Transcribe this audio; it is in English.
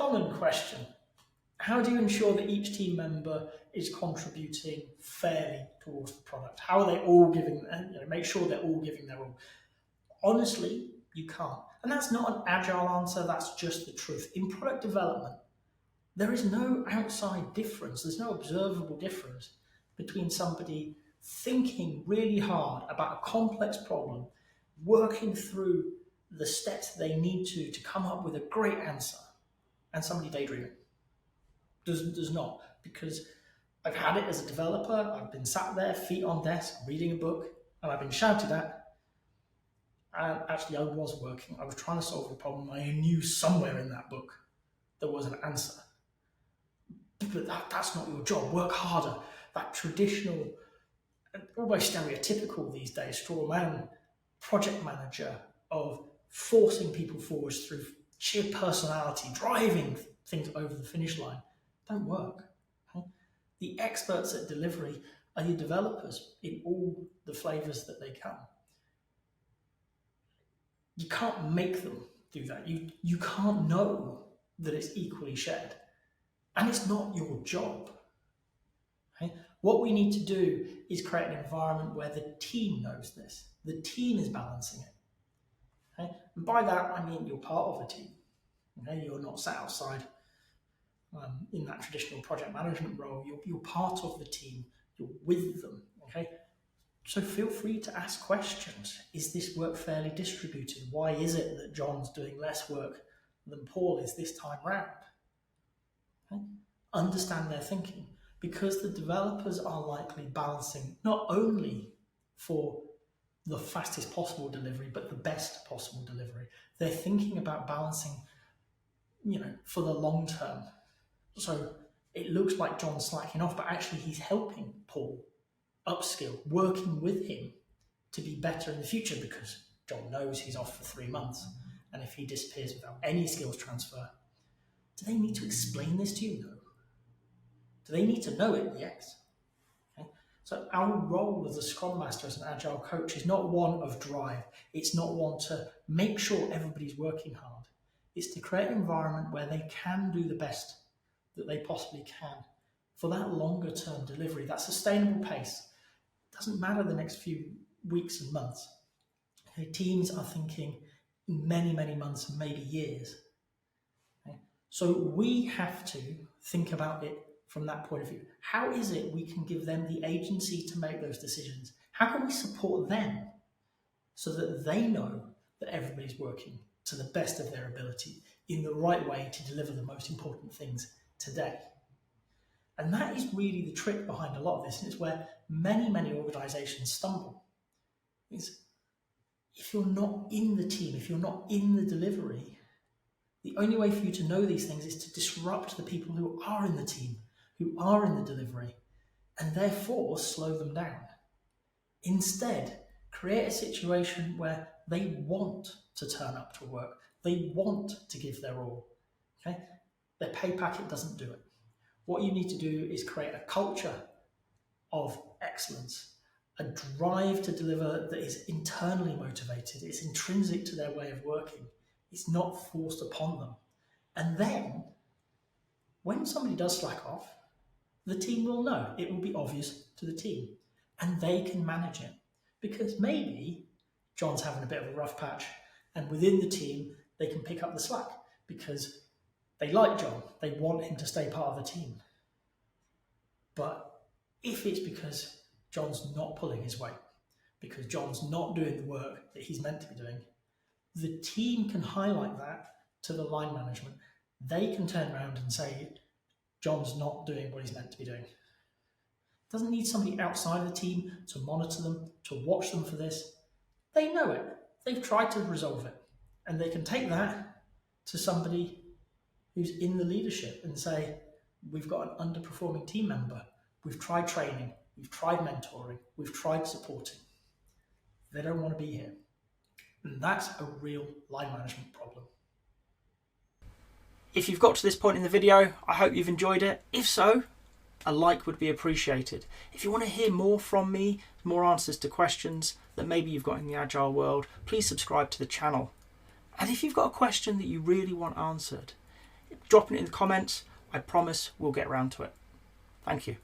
common question. How do you ensure that each team member is contributing fairly towards the product? How are they all giving, make sure they're all giving their all? Honestly, you can't. And that's not an agile answer, that's just the truth. In product development, there is no outside difference, there's no observable difference between somebody thinking really hard about a complex problem, working through the steps they need to come up with a great answer, and somebody daydreaming. Does not, because I've had it as a developer. I've been sat there, feet on desk, reading a book, and I've been shouted at. And actually, I was working. I was trying to solve a problem. I knew somewhere in that book there was an answer. But that's not your job. Work harder. That traditional, almost stereotypical these days, straw man, project manager of forcing people forwards through sheer personality, driving things over the finish line, don't work. Okay? The experts at delivery are your developers in all the flavors that they come. You can't make them do that. You can't know that it's equally shared. And it's not your job. Okay? What we need to do is create an environment where the team knows this. The team is balancing it. Okay? And by that, I mean you're part of a team. Okay? You're not sat outside in that traditional project management role. You're part of the team. You're with them. Okay? So feel free to ask questions. Is this work fairly distributed? Why is it that John's doing less work than Paul is this time round? Okay? Understand their thinking, because the developers are likely balancing not only for the fastest possible delivery, but the best possible delivery. They're thinking about balancing, for the long term. So it looks like John's slacking off, but actually he's helping Paul upskill, working with him to be better in the future, because John knows he's off for 3 months. And if he disappears without any skills transfer, do they need to explain this to you? No. Do they need to know it? Yes. Okay? So our role as a Scrum Master, as an Agile coach, is not one of drive. It's not one to make sure everybody's working hard. It's to create an environment where they can do the best that they possibly can for that longer term delivery, that sustainable pace. It doesn't matter the next few weeks and months. Okay? Teams are thinking many, many months and maybe years. Okay? So we have to think about it from that point of view. How is it we can give them the agency to make those decisions? How can we support them so that they know that everybody's working to the best of their ability in the right way to deliver the most important things today? And that is really the trick behind a lot of this, and it's where many, many organizations stumble. Is if you're not in the team, if you're not in the delivery, the only way for you to know these things is to disrupt the people who are in the team, who are in the delivery, and therefore slow them down. Instead, create a situation where they want to turn up to work. They want to give their all. Okay? Their pay packet doesn't do it. What you need to do is create a culture of excellence, a drive to deliver that is internally motivated. It's intrinsic to their way of working. It's not forced upon them. And then, when somebody does slack off, the team will know. It will be obvious to the team. And they can manage it. Because maybe John's having a bit of a rough patch, and within the team, they can pick up the slack because they like John. They want him to stay part of the team. But if it's because John's not pulling his weight, because John's not doing the work that he's meant to be doing, the team can highlight that to the line management. They can turn around and say, John's not doing what he's meant to be doing. Doesn't need somebody outside of the team to monitor them, to watch them for this. They know it. They've tried to resolve it. And they can take that to somebody who's in the leadership and say, we've got an underperforming team member. We've tried training. We've tried mentoring. We've tried supporting. They don't want to be here. And that's a real line management problem. If you've got to this point in the video, I hope you've enjoyed it. If so, a like would be appreciated. If you want to hear more from me, more answers to questions that maybe you've got in the Agile world, please subscribe to the channel. And if you've got a question that you really want answered, dropping it in the comments. I promise we'll get around to it. Thank you.